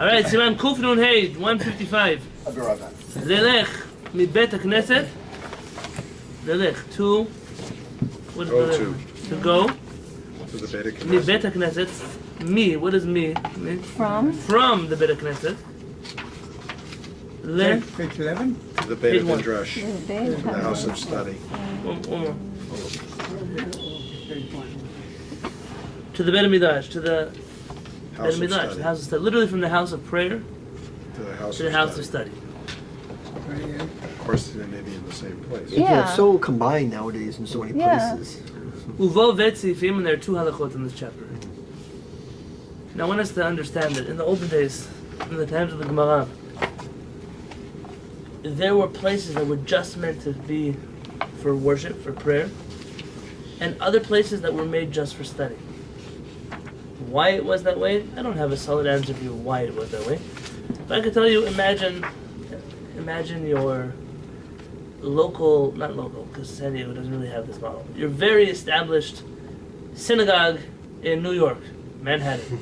Alright, Siman Kuf Nun Hey, 155. I'll be right back. Lelech מבית הכנסת. Lelech, to... What is Go the- to. To go. To the Beit HaKnesset. מבית הכנסת. Me, what is me? From? From the Beit HaKnesset. Le... Page 11? To the Beit Page one. HaMidrash, the house of study. One more. To the Beit HaMidrash, to the Beit House of HaMidrash, the study. house of study. Literally from the house of prayer To the house to the of house of study. study. 28. Of course, they may be in the same place. Yeah. It's so combined nowadays in so many Yeah. places. Uvo Vetzifim, and there are two halachot in this chapter. Now I want us to understand that in the olden days, in the times of the Gemara, there were places that were just meant to be for worship, for prayer, and other places that were made just for study. Why it was that way, I don't have a solid answer for you why it was that way. But I can tell you, imagine your local, not local, because San Diego doesn't really have this model. Your very established synagogue in New York, Manhattan.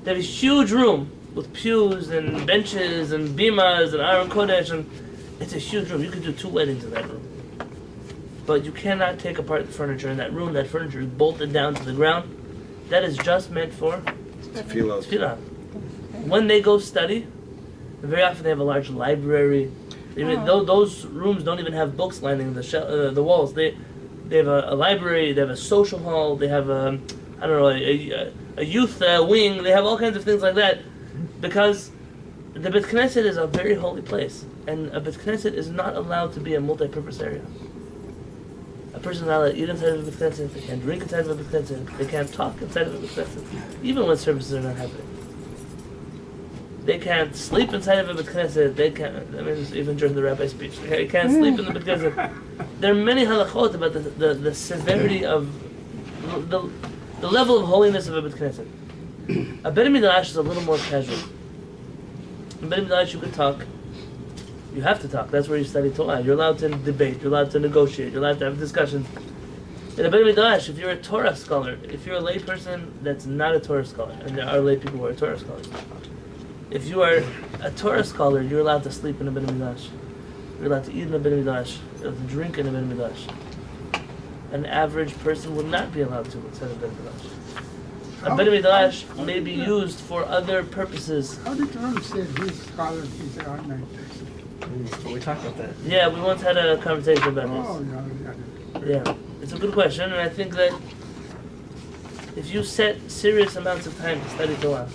They have a huge room with pews and benches and bimas and Aron Kodesh, and it's a huge room. You could do 2 weddings in that room. But you cannot take apart the furniture in that room. That furniture is bolted down to the ground. That is just meant for Tefillah. tefillah. When they go study, very often they have a large library. Those rooms don't even have books lining the walls. They have a library. They have a social hall. They have a youth wing. They have all kinds of things like that, because the Beit Knesset is a very holy place, and a Beit Knesset is not allowed to be a multi-purpose area. A person is not allowed to eat inside of a Beit Knesset. They can't drink inside of a Beit Knesset. They can't talk inside of a Beit Knesset, even when services are not happening. They can't sleep inside of a Beit Knesset. They can't, even during the rabbi's speech, they can't sleep in the Beit Knesset. There are many halachot about the severity of the level of holiness of a Beit Knesset. A Beit Midrash is a little more casual. In Beit Midrash you could talk. You have to talk. That's where you study Torah. You're allowed to debate. You're allowed to negotiate. You're allowed to have discussions. In a Beit Midrash, if you're a Torah scholar, if you're a lay person that's not a Torah scholar, and there are lay people who are Torah scholars, if you are a Torah scholar, you're allowed to sleep in a Beit Midrash. You're allowed to eat in a Beit Midrash. You're allowed to drink in a Beit Midrash. An average person would not be allowed to inside a Beit Midrash. A Beit Midrash may be used for other purposes. How did Ron say his scholars is an online person? We talked about that. Yeah, we once had a conversation about Oh, this. yeah. Yeah, it's a good question, and I think that if you set serious amounts of time to study Torah,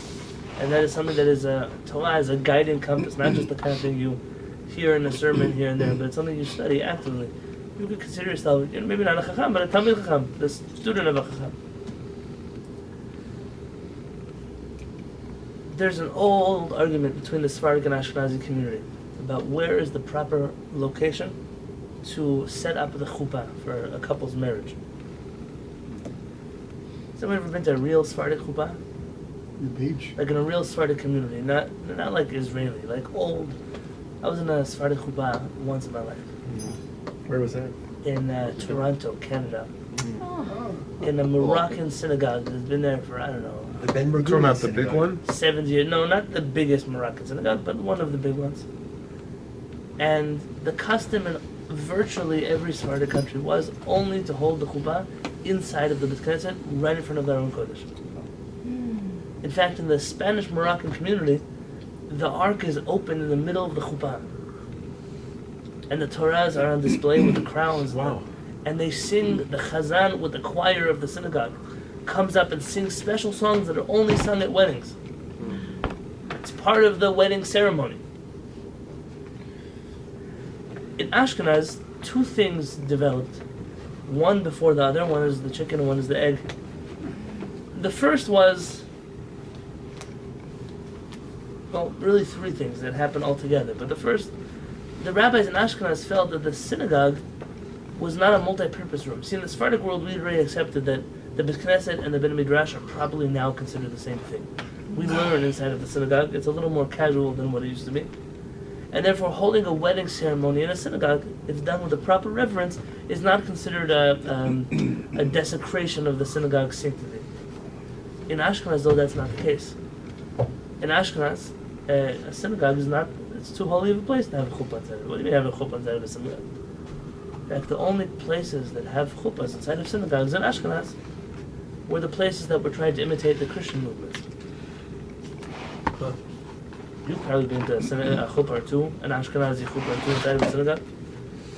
and that is something that is Torah is a guiding compass, not just the kind of thing you hear in a sermon here and there, but it's something you study actively. You could consider yourself, maybe not a Chacham, but a Talmid Chacham, the student of a Chacham. There's an old argument between the Sephardic and Ashkenazi community about where is the proper location to set up the chuppah for a couple's marriage. Has anyone ever been to a real Sephardic chuppah? The beach. Like in a real Sephardic community, not like Israeli, like old. I was in a Sephardic chuppah once in my life. Where was that? In Toronto, Canada. Oh. In a Moroccan synagogue that's been there for, I don't know, The Ben Talking Mergui about the big synagogue. one? 7 years. No, not the biggest Moroccan synagogue, but one of the big ones. And the custom in virtually every Sephardic country was only to hold the chuppah inside of the Beit Knesset, right in front of their own Kodesh. In fact, in the Spanish Moroccan community, the ark is open in the middle of the chuppah. And the Torahs are on display with the crowns. Wow. And they sing, the chazan with the choir of the synagogue comes up and sings special songs that are only sung at weddings. It's part of the wedding ceremony. In Ashkenaz, 2 things developed. One before the other. One is the chicken and one is the egg. The first was, well, really 3 things that happened all together. But the first, the rabbis in Ashkenaz felt that the synagogue was not a multi-purpose room. See, in the Sephardic world, we already accepted that the Beit Knesset and the Beit Midrash are probably now considered the same thing. We learn inside of the synagogue. It's a little more casual than what it used to be. And therefore, holding a wedding ceremony in a synagogue, if done with the proper reverence, is not considered a desecration of the synagogue's sanctity. In Ashkenaz, though, that's not the case. In Ashkenaz, a synagogue is not, it's too holy of a place to have a chuppah inside of it. What do you mean have a chuppah inside of a synagogue? In fact, the only places that have chuppahs inside of synagogues in Ashkenaz were the places that were trying to imitate the Christian movement. You've probably been to a chuppah or two, an Ashkenazi chuppah or two inside of a synagogue.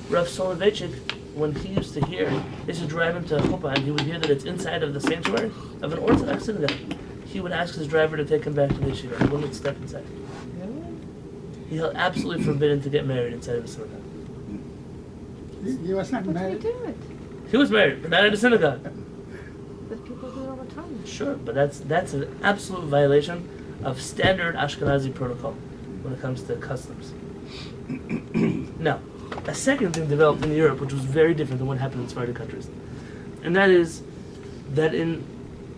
Rav Soloveitchik, when he used to hear, they used to drive him to a chuppah and he would hear that it's inside of the sanctuary of an Orthodox synagogue. He would ask his driver to take him back to the yeshiva. He wouldn't step inside. He held absolutely forbidden to get married inside of a synagogue. He was not But we married. do it. He was married, but not at a synagogue. But people do it all the time. Sure, but that's an absolute violation of standard Ashkenazi protocol when it comes to customs. Now, a second thing developed in Europe, which was very different than what happened in Sephardic countries, and that is that in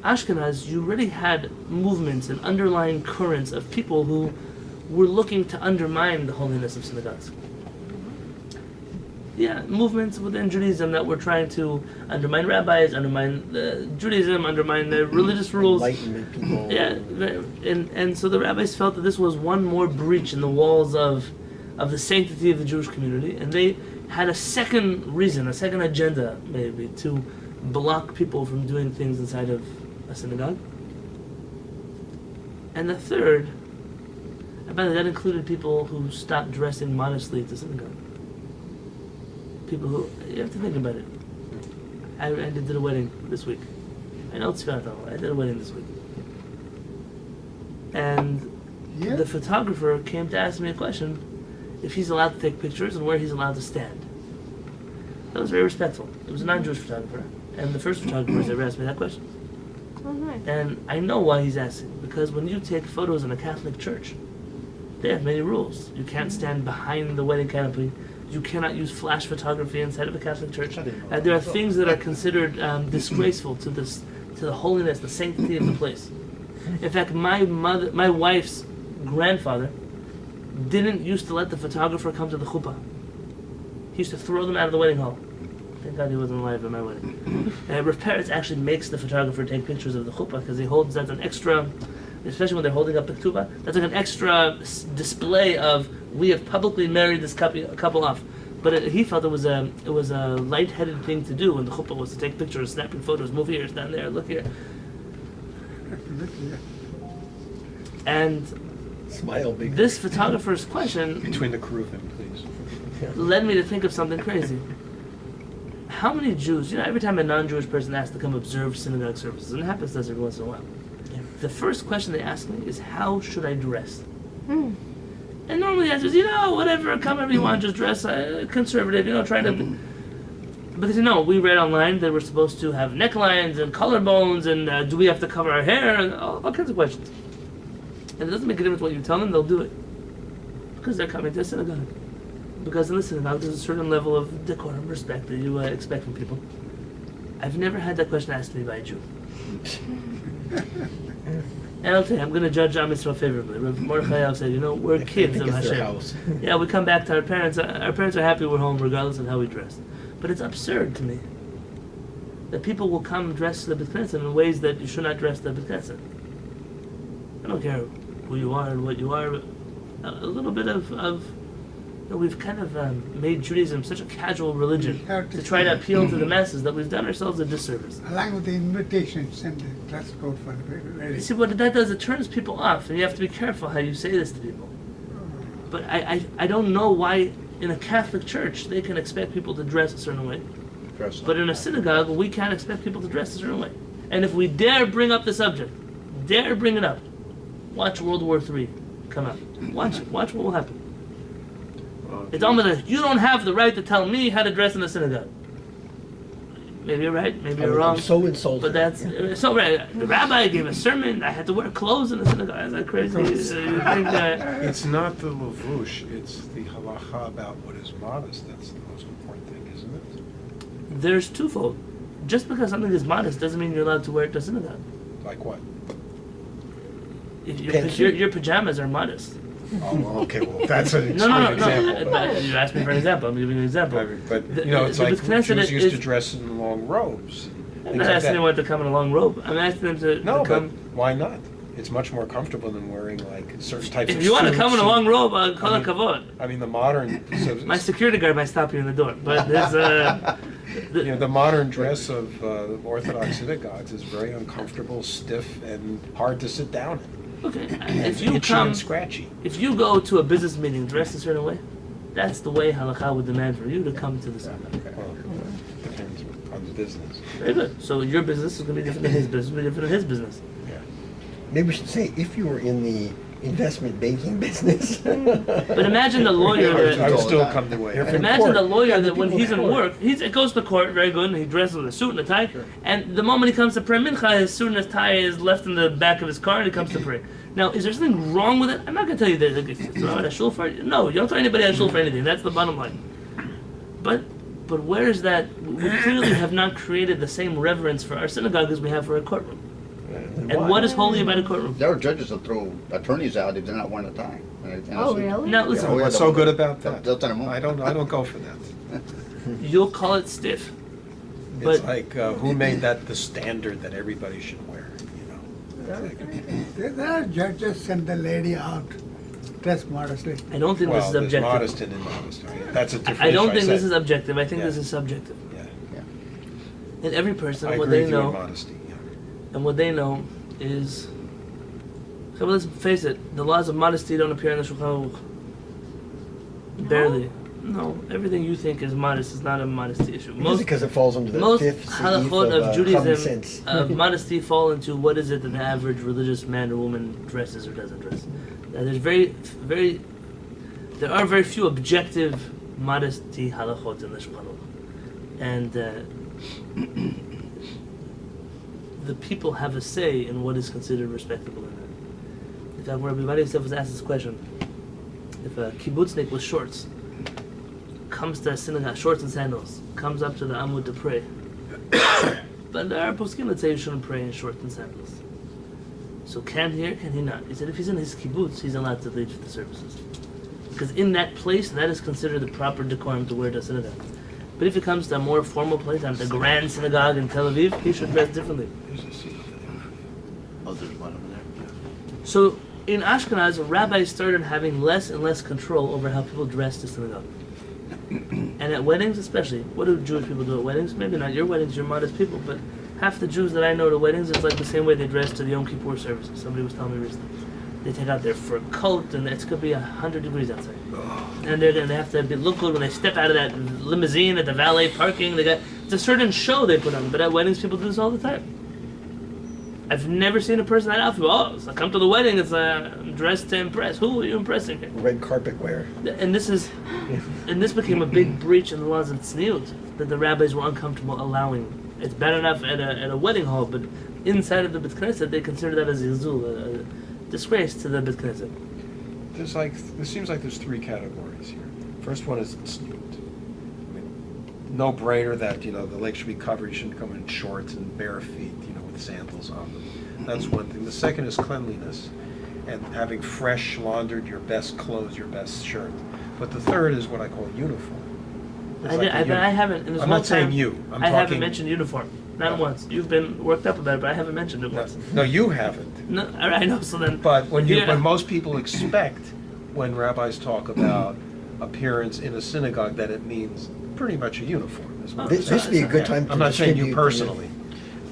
Ashkenaz, you already had movements and underlying currents of people who were looking to undermine the holiness of synagogues. Yeah, movements within Judaism that were trying to undermine rabbis, undermine Judaism, undermine the religious rules. Enlightenment people. Yeah, and so the rabbis felt that this was one more breach in the walls of the sanctity of the Jewish community, and they had a second reason, a second agenda, maybe, to block people from doing things inside of a synagogue. And the third, and by the way, that included people who stopped dressing modestly at the synagogue. People who, you have to think about it. I did a wedding this week. I know it's Tzfat, I did a wedding this week. And Yeah. the photographer came to ask me a question, if he's allowed to take pictures and where he's allowed to stand. That was very respectful. It was a non-Jewish photographer. And the first photographer ever asked me that question. Oh, nice. And I know why he's asking, because when you take photos in a Catholic church, they have many rules. You can't stand behind the wedding canopy. You cannot use flash photography inside of a Catholic church. There are things that are considered disgraceful to the holiness, the sanctity of the place. In fact, my wife's grandfather didn't used to let the photographer come to the chuppah. He used to throw them out of the wedding hall. Thank God he wasn't alive at my wedding. Rav Peretz actually makes the photographer take pictures of the chuppah because he holds that an extra, especially when they're holding up the ketubah, that's like an extra display of we have publicly married this couple off. But he felt it was a lightheaded thing to do when the chuppah was to take pictures, snapping photos, move here, stand there, look here. And Smile big. this photographer's question Between the keruvim, please. led me to think of something crazy. How many Jews, every time a non-Jewish person asks to come observe synagogue services, and it happens to us every once in a while, the first question they ask me is, how should I dress? Hmm. And normally the answer is, whatever, come wherever you want, just dress conservative, try to... Because, we read online that we're supposed to have necklines and collarbones, and do we have to cover our hair, and all kinds of questions. And it doesn't make a difference what you tell them, they'll do it. Because they're coming to a synagogue. Because in the synagogue, there's a certain level of decorum, respect that you expect from people. I've never had that question asked to me by a Jew. And I'll tell you, I'm going to judge Am Yisrael favorably. Rav Mordechai said, we're kids of it's their Hashem. house. Yeah, we come back to our parents. Our parents are happy we're home regardless of how we dress. But it's absurd to me that people will come dressed to the Beit Knesset in ways that you should not dress to the Beit Knesset. I don't care who you are and what you are, but a little bit of we've kind of made Judaism such a casual religion to try to appeal to the masses that we've done ourselves a disservice. Along with the invitations and the dress code for the You wedding. see, what that does, it turns people off, and you have to be careful how you say this to people. But I don't know why in a Catholic church they can expect people to dress a certain way, but in a synagogue we can't expect people to dress a certain way. And if we dare bring up the subject, dare bring it up, watch World War III come out. Watch what will happen. It's almost like, you don't have the right to tell me how to dress in the synagogue. Maybe you're right, maybe you're wrong. I'm so insulted. But that's so right. The rabbi gave a sermon. I had to wear clothes in the synagogue. Is that crazy? You think It's not the lavush, it's the halacha about what is modest. That's the most important thing, isn't it? there's twofold. Just because something is modest doesn't mean you're allowed to wear it to synagogue. Like what? If Pantsuit? your pajamas are modest. Oh, okay, well, that's an No, extreme no, no, example. no. But you asked me for an example. I'm giving you an example. But, The- it's the like Knesset Jews used to is- dress in long robes. I'm things not like asking that. anyone to come in a long robe. I'm asking them to No, but come. why not? it's much more comfortable than wearing like certain types of If you want to suits come in a and- long robe, call I it mean- kavod. I mean, the modern, My security guard might stop you in the door, but there's the modern dress of Orthodox synagogues is very uncomfortable, stiff, and hard to sit down in. okay. And If you itchy come, and scratchy. if you go to a business meeting dressed a certain way, that's the way halakha would demand for you to come to the synagogue. Well, depends on the business. Very good. So your business is going to be different than his business, will be different than his business. Yeah. Maybe we should say, if you were in the investment banking business. But imagine the lawyer I would that. still come the way. You're I from am. Imagine court. the lawyer Yeah, that when people he's in in court. work, it goes to court very good, and he dresses with a suit and a tie. Sure. And the moment he comes to pray mincha, his suit and his tie is left in the back of his car, and he comes to pray. Now, is there something wrong with it? I'm not going to tell you that it's not a shul for it. No, you don't tell anybody at shul for anything. That's the bottom line. But where is that? We clearly have not created the same reverence for our synagogue as we have for a courtroom. And what is holy about a courtroom? There are judges that throw attorneys out if they're not wearing a tie. Oh, really? Now, listen, Yeah, What's so good about that? They'll tell them I don't go for that. you'll call it stiff. It's But like, who made that the standard that everybody should wear, you know? There are judges send the lady out dressed modestly. I don't think Well, this is there's objective. modest and immodest. I mean, that's a different I don't issue, think this said. is objective. I think Yeah. this is subjective. Yeah. And every person, I what agree they with you on know, modesty, yeah. and what they know is. So let's face it, the laws of modesty don't appear in the Shulchan Aruch. Barely. No, everything you think is modest is not a modesty issue. Mostly because it falls under the Most fifth halachot seif of common Judaism sense. of modesty fall into what is it that the average religious man or woman dresses or doesn't dress. There's there are very few objective modesty halachot in the Shulchan Aruch, and the people have a say in what is considered respectable in that. In fact, Rabbi Yonatan was asked this question: if a kibbutznik with shorts comes to a synagogue, shorts and sandals, comes up to the Amud to pray. But there are poskim that say you shouldn't pray in shorts and sandals. So can he or can he not? He said if he's in his kibbutz, he's allowed to lead the services. Because in that place, that is considered the proper decorum to wear to synagogue. But if he comes to a more formal place, the Grand Synagogue in Tel Aviv, he should dress differently. There's a seat over there. Oh, there's one over there. So in Ashkenaz, rabbis started having less and less control over how people dress to synagogue. And at weddings especially, what do Jewish people do at weddings? Maybe not your weddings, you're modest people, but half the Jews that I know to weddings, it's like the same way they dress to the Yom Kippur services. Somebody was telling me recently. They take out their fur coat, and it's going to be 100 degrees outside. And they have to look good when they step out of that limousine at the valet parking. It's a certain show they put on, but at weddings people do this all the time. I've never seen a person that outfit. Oh, so come to the wedding, it's dressed to impress. Who are you impressing here? Red carpet wear. And this became a big breach in the laws of tzniut that the rabbis were uncomfortable allowing. It's bad enough at a wedding hall, but inside of the Beit Knesset, they consider that as zilzul, a disgrace to the Beit Knesset. There seems like there's three categories here. First one is tzniut. I mean, no brainer that, the leg should be covered. You shouldn't come in shorts and bare feet, with sandals on them. That's one thing. The second is cleanliness and having fresh, laundered, your best clothes, your best shirt. But the third is what I call uniform. It's like a I haven't. In this I'm whole not saying time, you. I'm I haven't talking- mentioned uniform. Not No. once. You've been worked up about it, but I haven't mentioned it once. No, you haven't. No, I know. So then, But when Yeah. most people expect, when rabbis talk about appearance in a synagogue, that it means pretty much a uniform. Is what This I'm would be a saying. good time to I'm not saying you distribute personally.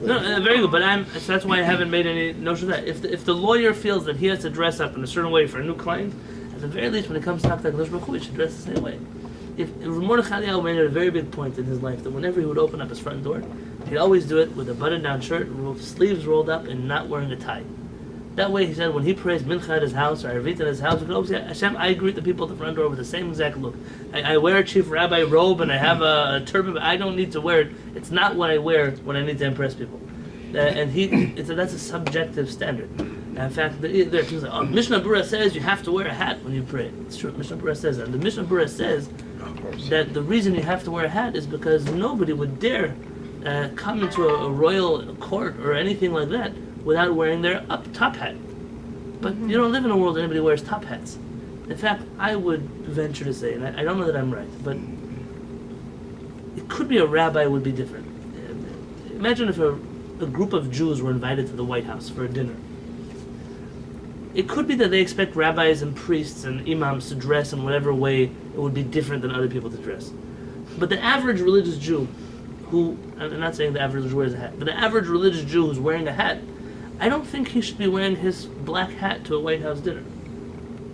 no, very good. But so that's why I haven't made any notion of that. If the lawyer feels that he has to dress up in a certain way for a new client, at the very least, when it comes to Hakadosh Baruch Hu, he should dress the same way. If Mordechai Eliyahu made a very big point in his life that whenever he would open up his front door, he'd always do it with a button-down shirt, sleeves rolled up, and not wearing a tie. That way, he said, when he prays mincha at his house or arvit at his house, he could always say, Hashem, I greet the people at the front door with the same exact look. I wear a chief rabbi robe and I have a turban, but I don't need to wear it. It's not what I wear when I need to impress people. That's a subjective standard. In fact, there are things like, Mishnah Berurah says you have to wear a hat when you pray. It's true, Mishnah Berurah says that. And the Mishnah Berurah says that the reason you have to wear a hat is because nobody would dare come into a royal court or anything like that without wearing their top hat. But you don't live in a world where anybody wears top hats. In fact, I would venture to say, and I don't know that I'm right, but it could be a rabbi would be different. Imagine if a group of Jews were invited to the White House for a dinner. It could be that they expect rabbis and priests and imams to dress in whatever way it would be different than other people to dress. But the average religious Jew, who, I'm not saying the average Jew wears a hat, but the average religious Jew who's wearing a hat, I don't think he should be wearing his black hat to a White House dinner.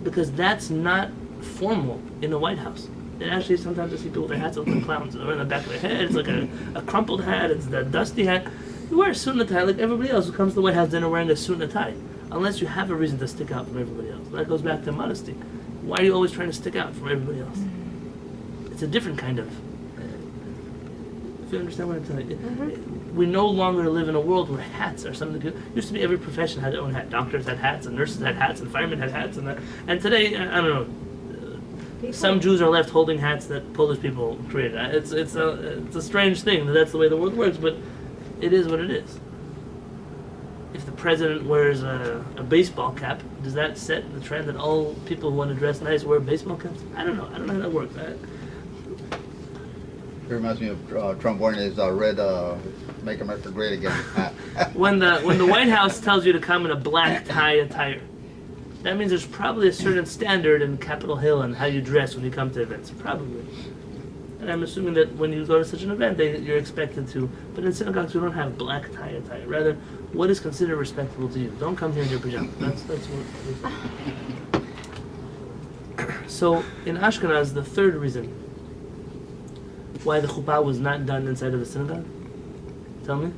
Because that's not formal in a White House. And actually, sometimes I see people with their hats look like clowns. They're in the back of their head. It's like a crumpled hat. It's the dusty hat. You wear a suit and a tie like everybody else who comes to the White House dinner wearing a suit and a tie. Unless you have a reason to stick out from everybody else. And that goes back to modesty. Why are you always trying to stick out from everybody else? It's a different kind of... if you understand what I'm telling you. We no longer live in a world where hats are something good. Used to be every profession had their own hat. Doctors had hats, and nurses had hats, and firemen had hats, and today, I don't know, some Jews are left holding hats that Polish people created. It's a strange thing that that's the way the world works, but it is what it is. If the president wears a baseball cap, does that set the trend that all people who want to dress nice wear baseball caps? I don't know how that works. It reminds me of Trump wearing his red "Make America Great Again" hat. When the White House tells you to come in a black tie attire, that means there's probably a certain standard in Capitol Hill on how you dress when you come to events. Probably. And I'm assuming that when you go to such an event, you're expected to. But in synagogues, we don't have black tie attire. Rather, what is considered respectable to you? Don't come here in your pajamas. That's what. So in Ashkenaz, the third reason why the chuppah was not done inside of the synagogue. Tell me.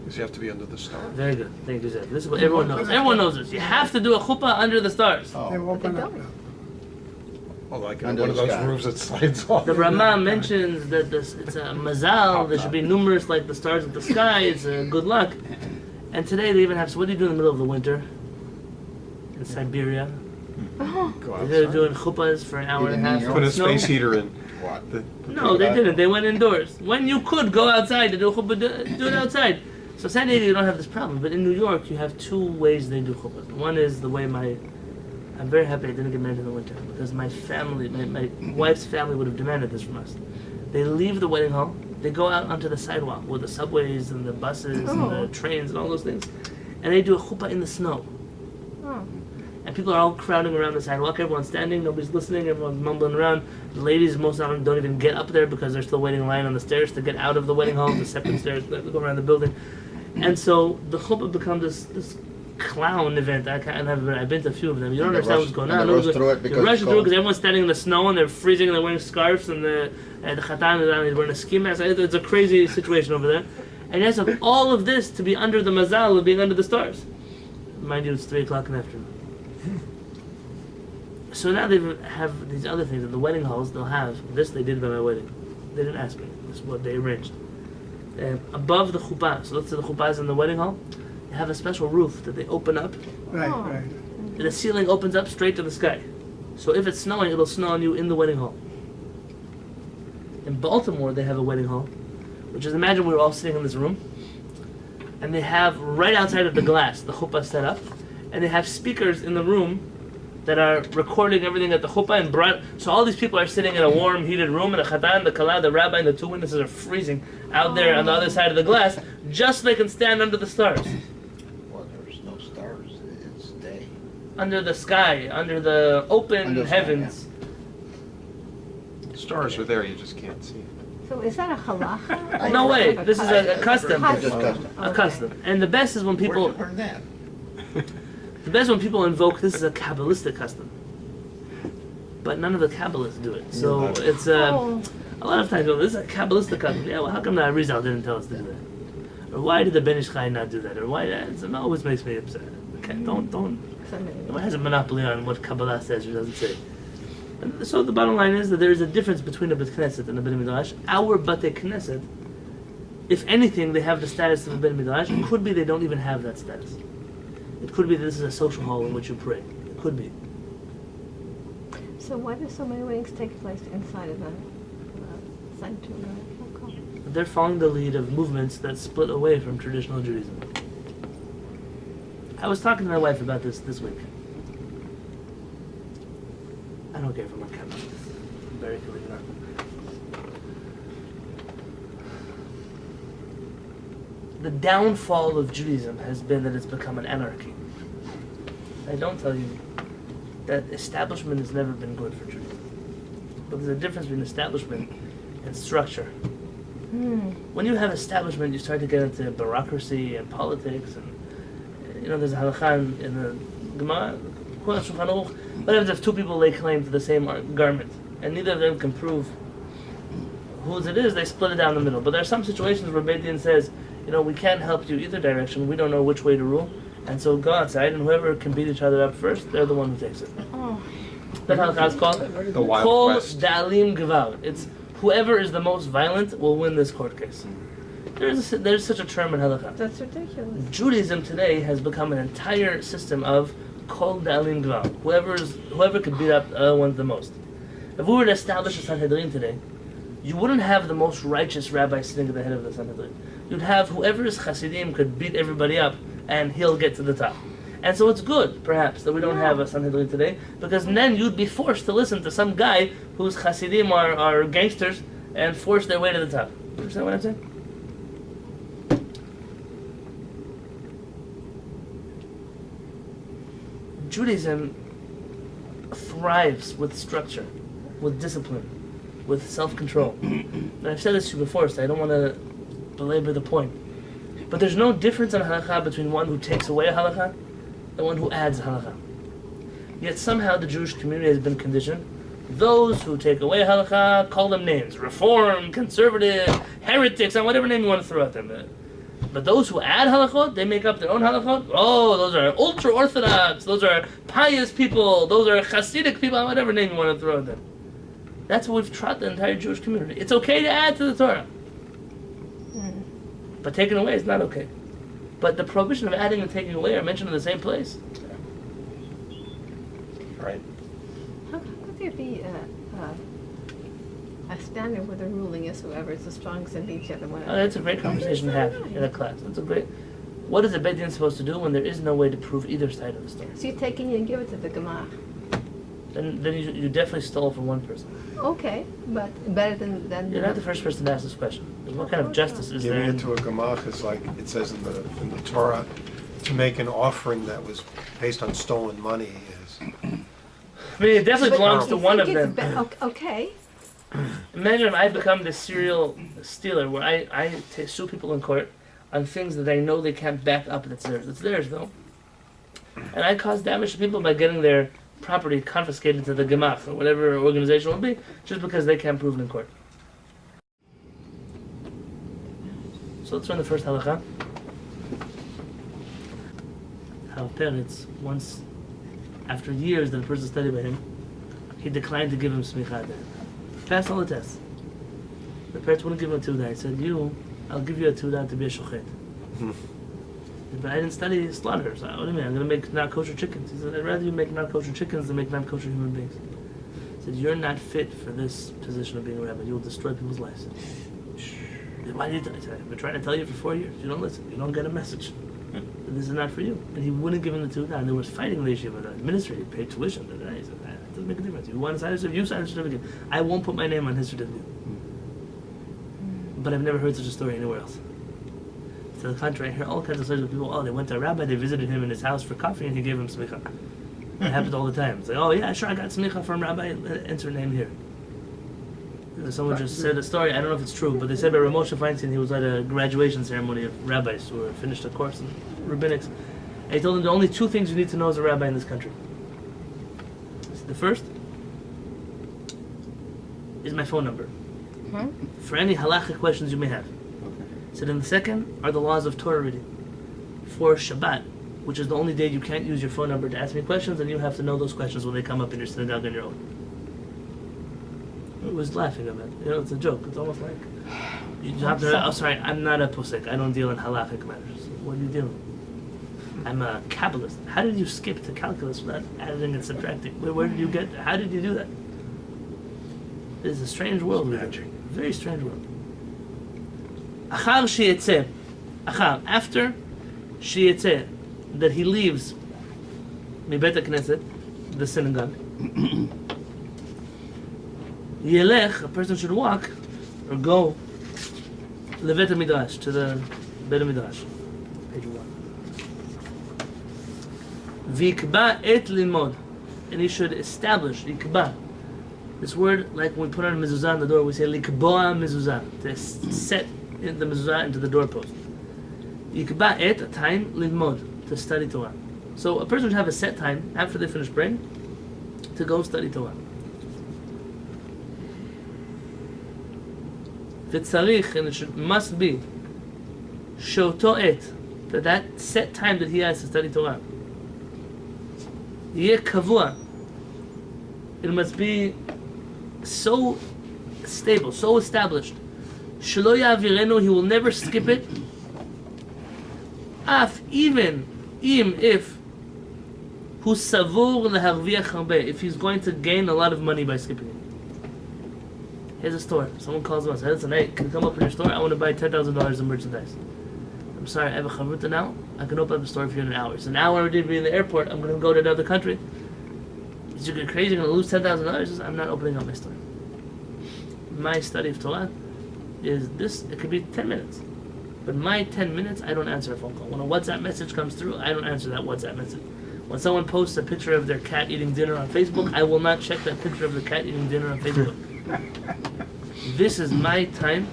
Because you have to be under the star. Very good. Thank you, Zed. This is what everyone knows. Everyone knows this. You have to do a chuppah under the stars. They Oh, open up. Oh, like Under one of the those sky. roofs that slides off. The Rama mentions that it's a mazal. There should be numerous like the stars of the sky. It's good luck. And today they even have. So what do you do in the middle of the winter? In Siberia, Go they're outside. doing chuppahs for an hour and a half. Put a Snow. space heater in. what? No, they didn't. They went indoors. When you could go outside to do chuppah, do it outside. So San Diego, you don't have this problem. But in New York, you have two ways they do chuppah. One is the way I'm very happy I didn't get married in the winter because my family, my wife's family would have demanded this from us. They leave the wedding hall, they go out onto the sidewalk with the subways and the buses and the trains and all those things, and they do a chuppah in the snow. Oh. And people are all crowding around the sidewalk, everyone's standing, nobody's listening, everyone's mumbling around. The ladies, most of them don't even get up there because they're still waiting in line on the stairs to get out of the wedding hall, the separate stairs that go around the building. And so the chuppah becomes this clown event. I've been to a few of them. You don't And they understand rush- what's going and on. they rush They're through it because rushing it's through cold. because everyone's standing in the snow and they're freezing and they're wearing scarves and the chatan is wearing a ski mask. It's a crazy situation over there. And you have to have all of this to be under the mazal of being under the stars. Mind you, it's 3 o'clock in the afternoon. So now they have these other things. In the wedding halls, they'll have this. They did by my wedding. They didn't ask me. This is what they arranged. Above the chuppah, so let's say the chuppah is in the wedding hall, they have a special roof that they open up, Right, Oh. right. and the ceiling opens up straight to the sky. So if it's snowing, it'll snow on you in the wedding hall. In Baltimore, they have a wedding hall, which is, imagine we were all sitting in this room, and they have right outside of the glass the chuppah set up, and they have speakers in the room that are recording everything at the chuppah and brought. So all these people are sitting in a warm, heated room, and the chatan, the kala, the rabbi, and the two witnesses are freezing out there on the other side of the glass, just so they can stand under the stars, Well, there's no stars. It's day. under the sky, under the open Under the sky, heavens. Stars are there, you just can't see. So is that a halacha? or No is way. it a This is a custom. It's just custom. A custom. And the best is when people. Where'd you learn that? The best when people invoke this is a Kabbalistic custom. But none of the Kabbalists do it. So it's Oh. a lot of times, well, this is a Kabbalistic custom. Yeah, well, how come the Arizal didn't tell us to do that? Or why did the Ben Ish Chai not do that? Or why that? It always makes me upset. Okay, don't. No one has a monopoly on what Kabbalah says or doesn't say. And so the bottom line is that there is a difference between a Bet Knesset and a Bet Midrash. Our Bate Knesset, if anything, they have the status of a Bet Midrash. It could be they don't even have that status. It could be that this is a social hall in which you pray. It could be. So why do so many weddings take place inside of the sanctuary? Okay. They're following the lead of movements that split away from traditional Judaism. I was talking to my wife about this week. I don't care if I'm on camera. I'm very clear. The downfall of Judaism has been that it's become an anarchy. I don't tell you that establishment has never been good for Judaism. But there's a difference between establishment and structure. When you have establishment, you start to get into bureaucracy and politics, and there's a halakha in the Gemara, Shulchan Aruch. What happens if two people lay claim to the same garment, and neither of them can prove whose it is? They split it down the middle. But there are some situations where Beit Din says, we can't help you either direction. We don't know which way to rule, and so go outside, and whoever can beat each other up first, they're the one who takes it. That's how it's called. The Wild Kol West. Dalim Geval. It's whoever is the most violent will win this court case. There's such a term in halakha. That's ridiculous. Judaism today has become an entire system of Kol Dalim Geval. Whoever could beat up the other one the most. If we were to establish a Sanhedrin today, you wouldn't have the most righteous rabbi sitting at the head of the Sanhedrin. You'd have whoever is Hasidim could beat everybody up, and he'll get to the top. And so it's good, perhaps, that we don't have a Sanhedrin today, because then you'd be forced to listen to some guy whose Hasidim are gangsters and force their way to the top. You understand what I'm saying? Judaism thrives with structure, with discipline, with self-control. And I've said this to you before, so I don't want to belabor the point. But there's no difference in halakha between one who takes away a halakha and one who adds a halakha. Yet somehow the Jewish community has been conditioned. Those who take away a halakha, call them names. Reform, conservative, heretics, and whatever name you want to throw at them. But those who add halachot, they make up their own halachot. Oh, those are ultra-Orthodox, those are pious people, those are Hasidic people, whatever name you want to throw at them. That's what we've taught the entire Jewish community. It's okay to add to the Torah. But taking away is not okay. But the prohibition of adding and taking away are mentioned in the same place. Right. How could there be a standard where the ruling is whoever is the strongest and beats the other one? That's a great conversation to have in a class. That's a great. What is a Beit Din supposed to do when there is no way to prove either side of the story? So you take it and give it to the Gemara. Then you definitely stole from one person. Okay, but better than You're not the first person to ask this question. What kind of justice is there? Giving it to a gemach is like it says in the Torah, to make an offering that was based on stolen money is. I mean, it definitely belongs to one of them. Okay. Imagine if I become this serial stealer where I sue people in court on things that I know they can't back up that's theirs. It's theirs, though. And I cause damage to people by getting their property confiscated to the gemach or whatever organization will be, just because they can't prove it in court. So let's learn the first halakha. How parents, once, after years that a person studied by him, he declined to give him smicha. Passed all the tests. The parents wouldn't give him a tudah. He said, I'll give you a tudah to be a shochet. But I didn't study slaughter, so what do you mean? I'm going to make not kosher chickens. He said, I'd rather you make not kosher chickens than make not kosher human beings. He said, you're not fit for this position of being a rabbi. You will destroy people's lives. Why do you I said, I've been trying to tell you for 4 years. You don't listen. You don't get a message. This is not for you. And he wouldn't give him the tudah. And there was fighting in the yeshiva. The administrator paid tuition. And he said, that doesn't make a difference. You want to sign a certificate, you sign a certificate. I won't put my name on his certificate. But I've never heard such a story anywhere else. To the contrary, I hear all kinds of stories of people, they went to a rabbi, they visited him in his house for coffee, and he gave him smicha. It happens all the time. It's like, oh yeah, sure, I got smicha from rabbi, enter name here. Someone just said a story, I don't know if it's true, but they said by Ramosha Feinstein, he was at a graduation ceremony of rabbis who had finished a course in rabbinics. And he told them the only 2 things you need to know as a rabbi in this country. The first is my phone number. For any halachic questions you may have. So then the second are the laws of Torah reading. For Shabbat, which is the only day you can't use your phone number to ask me questions, and you have to know those questions when they come up in your synagogue on your own. It was laughing about it. It's a joke. It's almost like you have to. Oh, sorry, I'm not a posek. I don't deal in halachic matters. What are you dealing with? I'm a Kabbalist. How did you skip to calculus without adding and subtracting? Where did you get? How did you do that? It's a strange world. Magic. Very strange world. After sheyetzeh, that he leaves mibet HaKnesset, the synagogue. Yelech, a person should walk or go levet HaMidrash, to the Bet HaMidrash. Page 1. Vikba et limod. And he should establish, yikba. This word, like when we put on a mezuzah on the door, we say likboa mezuzah, to set in the mezuzah into the doorpost. Yikba et, a time, limod, to study Torah. So a person should have a set time after they finish praying to go study Torah. V'tzarich, and it must be shoto et, that set time that he has to study Torah. Yeh kavua. It must be so stable, so established. Shelo ya'avirenu, he will never skip it. Af, even if hu savur leharviach harbe, if he's going to gain a lot of money by skipping it. Here's a store. Someone calls him and says, "Listen, hey, can you come up in your store? I want to buy $10,000 of merchandise." I'm sorry, I have a chavruta now. I can open up the store for you in an hour. So an hour to be in the airport. I'm going to go to another country. Is you get crazy? You're going to lose $10,000? I'm not opening up my store. My study of Torah is this. It could be 10 minutes. But my 10 minutes, I don't answer a phone call. When a WhatsApp message comes through, I don't answer that WhatsApp message. When someone posts a picture of their cat eating dinner on Facebook, I will not check that picture of the cat eating dinner on Facebook. This is my time,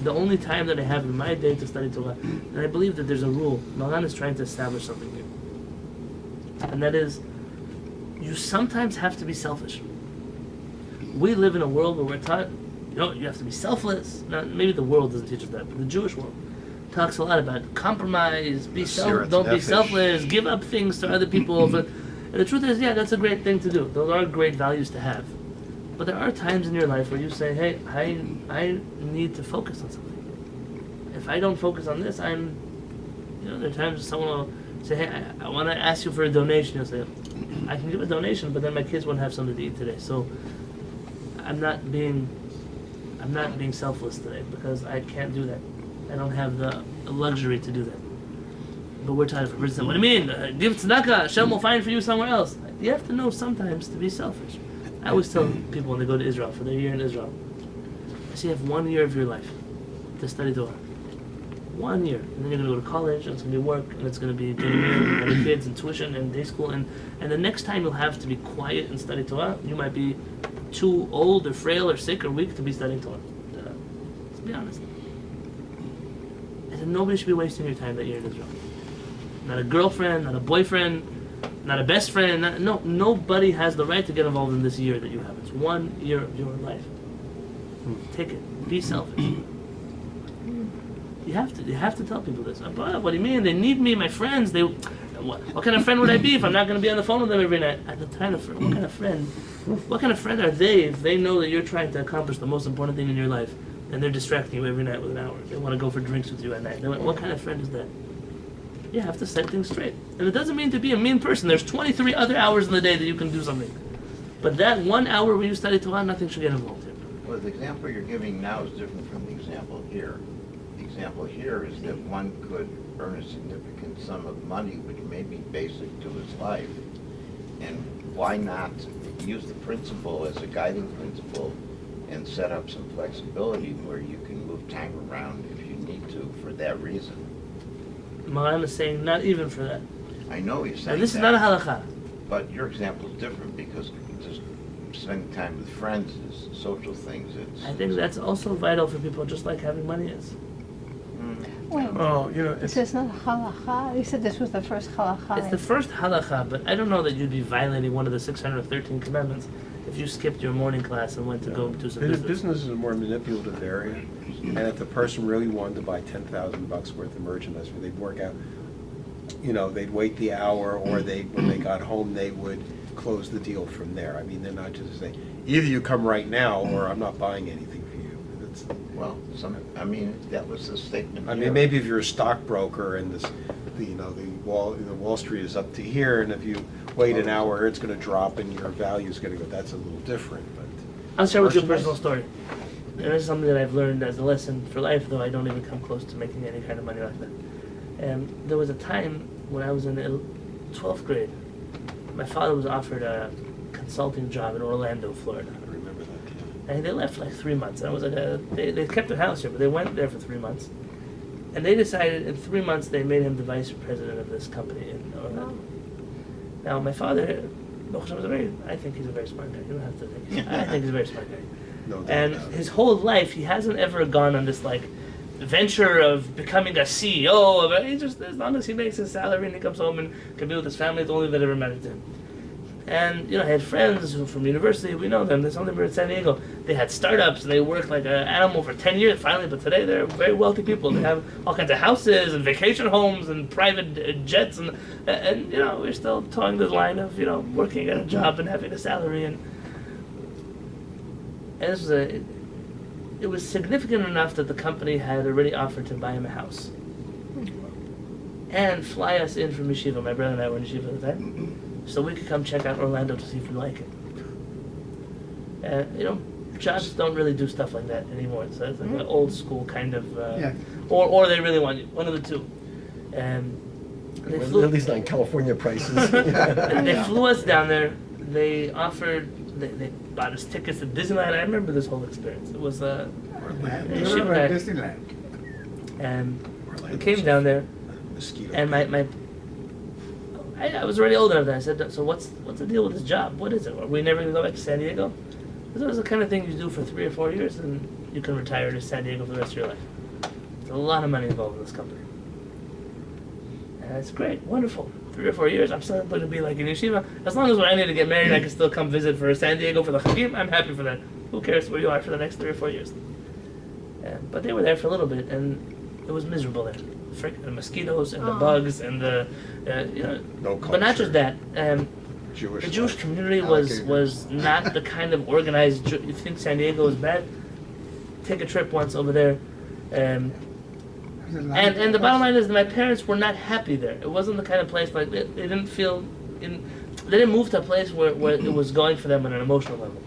the only time that I have in my day to study Torah. And I believe that there's a rule. Maran is trying to establish something here. And that is, you sometimes have to be selfish. We live in a world where we're taught, you have to be selfless. Now, maybe the world doesn't teach us that, but the Jewish world talks a lot about compromise, don't be selfless, give up things to other people. And the truth is, yeah, that's a great thing to do. Those are great values to have. But there are times in your life where you say, hey, I need to focus on something. If I don't focus on this, there are times someone will say, hey, I want to ask you for a donation. You'll say, I can give a donation, but then my kids won't have something to eat today. So I'm not being selfless today because I can't do that. I don't have the luxury to do that. But we're tired for person. What do you mean? Give tzedakah. Hashem will find for you somewhere else. You have to know sometimes to be selfish. I always tell people when they go to Israel for their year in Israel, I say you have 1 year of your life to study Torah. 1 year. And then you're going to go to college, and it's going to be work, and it's going to be and the kids, and tuition, and day school. And the next time you'll have to be quiet and study Torah, you might be too old or frail or sick or weak to be studying Torah. Let's be honest. I said nobody should be wasting your time that year in Israel. Not a girlfriend, not a boyfriend, not a best friend. Nobody has the right to get involved in this year that you have. It's 1 year of your life. Take it. Be selfish. You have to tell people this. What do you mean? They need me, my friends. What kind of friend would I be if I'm not going to be on the phone with them every night? What kind of friend are they if they know that you're trying to accomplish the most important thing in your life and they're distracting you every night with an hour? They want to go for drinks with you at night. What kind of friend is that? You have to set things straight. And it doesn't mean to be a mean person. There's 23 other hours in the day that you can do something. But that 1 hour when you study Torah, nothing should get involved here. Well, the example you're giving now is different from the example here. The example here is that one could earn a significant sum of money which may be basic to his life. And why not use the principle as a guiding principle and set up some flexibility where you can move time around if you need to for that reason? Maran is saying not even for that. I know he's saying Now, this that, is not a halakha. but your example is different because just spending time with friends is social things. I think that's also vital for people, just like having money is. Wait, Oh, this is not halakha. You said this was the first halakha. It's the first halakha, but I don't know that you'd be violating one of the 613 commandments if you skipped your morning class and went to go do some business. Business is a more manipulative area, and if the person really wanted to buy $10,000 worth of merchandise, where they'd work out, they'd wait the hour, or when they got home, they would close the deal from there. I mean, they're not just saying, either you come right now, or I'm not buying anything for you. Well, that was the statement. I mean, here. maybe if you're a stockbroker and Wall Street is up to here, and if you wait an hour, it's going to drop and your value is going to go. That's a little different. But I'll share with you a personal story. And this is something that I've learned as a lesson for life, though I don't even come close to making any kind of money like that. And there was a time when I was in the 12th grade. My father was offered a consulting job in Orlando, Florida. I remember that. And they left like 3 months. And I was like, they kept their house here, but they went there for 3 months. And they decided in 3 months they made him the vice president of this company in Orlando. Now, my father, was I think he's a very smart guy. You don't have to think. I think he's a very smart guy. No doubt And about it. his whole life, he hasn't ever gone on this like venture of becoming a CEO. He just, as long as he makes his salary and he comes home and can be with his family, it's the only that ever mattered to him. And I had friends who from university, we know them. They some of them were in San Diego. They had startups and they worked like an animal for 10 years finally. But today they're very wealthy people. They have all kinds of houses and vacation homes and private jets and we're still towing the line of working at a job and having a salary and this was it was significant enough that the company had already offered to buy him a house and fly us in from yeshiva. My brother and I were in yeshiva at the time. So we could come check out Orlando to see if we like it. And jobs don't really do stuff like that anymore. So it's like an old school kind of, Yeah. or they really want you, one of the two. And they Well, flew, at least not California prices. and they flew us down there. They offered, they bought us tickets to Disneyland. I remember this whole experience. It was We ship were at back. Disneyland. And we Orlando's came down there, mosquito. and I was already old enough then. I said, so what's the deal with this job? What is it? Are we never going to go back to San Diego? Because it was the kind of thing you do for 3 or 4 years and you can retire to San Diego for the rest of your life. There's a lot of money involved in this company. And it's great, wonderful. 3 or 4 years, I'm still going to be like in yeshiva. As long as when I need to get married, I can still come visit for San Diego for the Chagim, I'm happy for that. Who cares where you are for the next 3 or 4 years? But they were there for a little bit and it was miserable there. The mosquitoes and the bugs and the, No but not just that. Jewish The Jewish life. community Allocated. was not the kind of organized. You think San Diego is bad? Take a trip once over there. And the bottom line is that my parents were not happy there. It wasn't the kind of place like they didn't feel they didn't move to a place where it was going for them on an emotional level.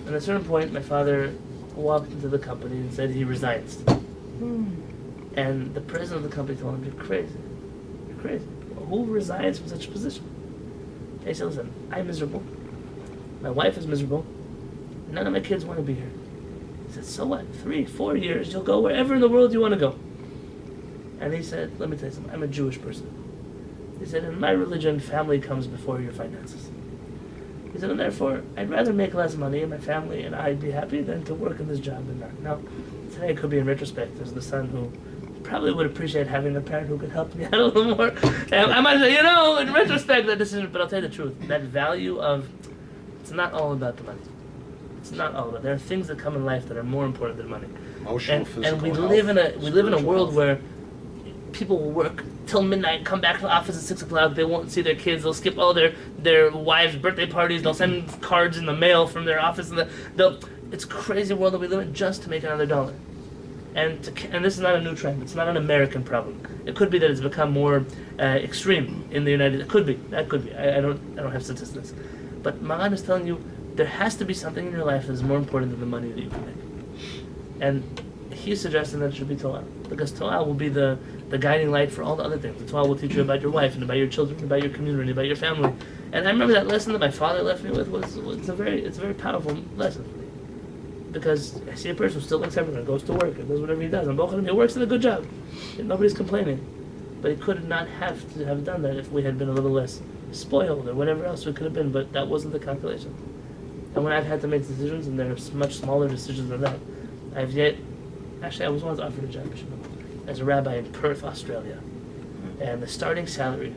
And at a certain point, my father walked into the company and said he resigns. And the president of the company told him, "You're crazy. You're crazy. Who resigns from such a position?" And he said, "Listen, I'm miserable. My wife is miserable. None of my kids want to be here." He said, "So what? 3, 4 years, you'll go wherever in the world you want to go." And he said, "Let me tell you something. I'm a Jewish person." He said, "In my religion, family comes before your finances." He said, "And therefore, I'd rather make less money and my family and I'd be happy than to work in this job and not." Now, today it could be in retrospect as the son who probably would appreciate having a parent who could help me out a little more. And I might say, in retrospect, that decision, but I'll tell you the truth. That value of, it's not all about the money. It's not all about, there are things that come in life that are more important than money. Emotional, physical And we health, live in a spiritual world health. where people will work till midnight, come back to the office at 6 o'clock, they won't see their kids, they'll skip all their wives' birthday parties, they'll send cards in the mail from their office, and it's a crazy world that we live in just to make another dollar. And this is not a new trend. It's not an American problem. It could be that it's become more extreme in the United. It could be. That could be. I don't have statistics, but Maran is telling you there has to be something in your life that is more important than the money that you can make. And he's suggesting that it should be Torah, because Torah will be the guiding light for all the other things. The Torah will teach you about your wife and about your children, and about your community, and about your family. And I remember that lesson that my father left me with it's a very powerful lesson. Because I see a person who still likes everything, goes to work, and does whatever he does, and he works at a good job, and nobody's complaining. But he could not have to have done that if we had been a little less spoiled or whatever else we could have been, but that wasn't the calculation. And when I've had to make decisions, and they're much smaller decisions than that, I was once offered a job as a rabbi in Perth, Australia. And the starting salary,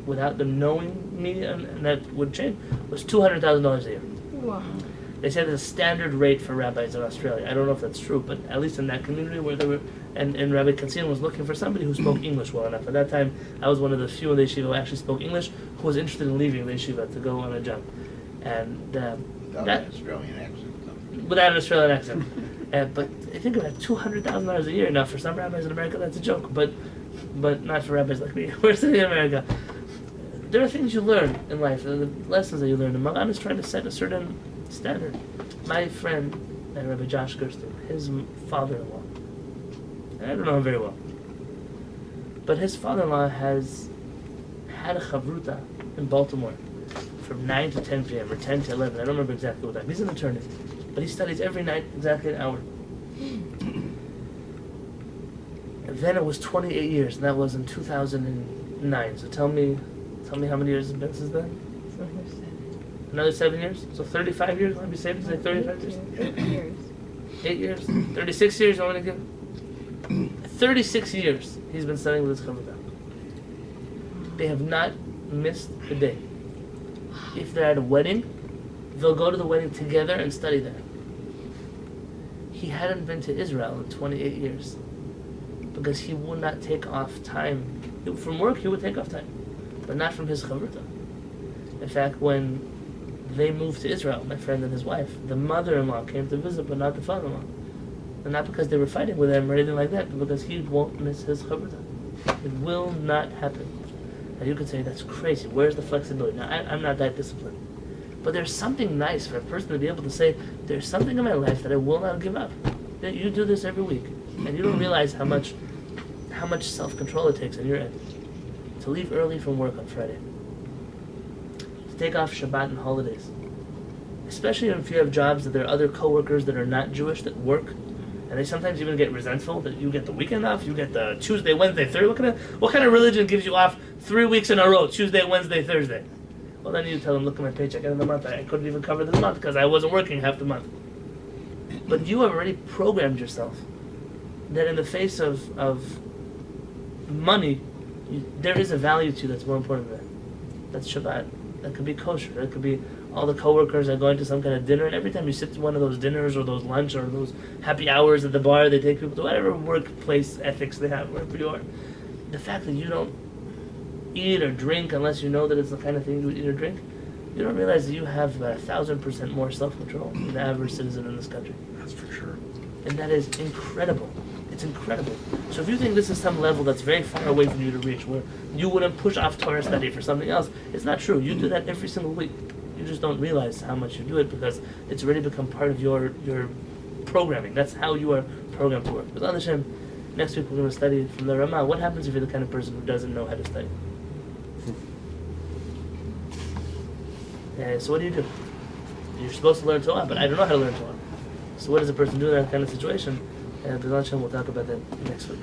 without them knowing me, and that would change, was $200,000 a year. Wow. They said it's a standard rate for rabbis in Australia. I don't know if that's true, but at least in that community where they were, and Rabbi Katzin was looking for somebody who spoke English well enough. At that time, I was one of the few in the yeshiva who actually spoke English, who was interested in leaving the yeshiva to go on a job. And Without an Australian accent, though. without an Australian accent. But I think about $200,000 a year. Now, for some rabbis in America, that's a joke, but not for rabbis like me. We're sitting in America. There are things you learn in life, the lessons that you learn. And Maran is trying to set a certain standard. My friend, Rabbi Josh Gersten, his father-in-law, and I don't know him very well, but his father-in-law has had a chavruta in Baltimore from 9 to 10 p.m. or 10 to 11. I don't remember exactly what time. He's an attorney, but he studies every night exactly an hour. And then it was 28 years, and that was in 2009. So tell me Tell me how many years it's been since then? Another 7 years? So 35 years? Want to be safe to say 35 years? 8 years. 8 years? 36 years, you want me to give? 36 years he's been studying with his Chavruta. They have not missed a day. If they're at a wedding, they'll go to the wedding together and study there. He hadn't been to Israel in 28 years because he would not take off time. From work, he would take off time, but not from his Chavruta. In fact, when they moved to Israel, my friend and his wife, the mother-in-law came to visit, but not the father-in-law. And not because they were fighting with him or anything like that, but because he won't miss his Chavruta. It will not happen. Now you could say, that's crazy. Where's the flexibility? Now, I'm not that disciplined. But there's something nice for a person to be able to say, there's something in my life that I will not give up. That you do this every week. And you don't realize how much self-control it takes on your end. To leave early from work on Friday. To take off Shabbat and holidays. Especially if you have jobs that there are other coworkers that are not Jewish that work. And they sometimes even get resentful that you get the weekend off, you get the Tuesday, Wednesday, Thursday. What kind of religion gives you off 3 weeks in a row, Tuesday, Wednesday, Thursday? Well, then you tell them, look at my paycheck, end of the month, I couldn't even cover this month because I wasn't working half the month. But you have already programmed yourself that in the face of money, there is a value to you that's more important than that. That's Shabbat. That could be kosher. That could be all the coworkers are going to some kind of dinner, and every time you sit to one of those dinners or those lunch or those happy hours at the bar, they take people to whatever workplace ethics they have, wherever you are. The fact that you don't eat or drink unless you know that it's the kind of thing you would eat or drink, you don't realize that you have 1,000% more self-control than the average citizen in this country. That's for sure. And that is incredible. It's incredible. So if you think this is some level that's very far away from you to reach, where you wouldn't push off Torah study for something else, it's not true. You do that every single week. You just don't realize how much you do it because it's already become part of your programming. That's how you are programmed to work. With Allah Hashem, next week we're going to study from the Ramah. What happens if you're the kind of person who doesn't know how to study? So what do? You're supposed to learn Torah, but I don't know how to learn Torah. So what does a person do in that kind of situation? And with Allah Hashem, we'll talk about that next week.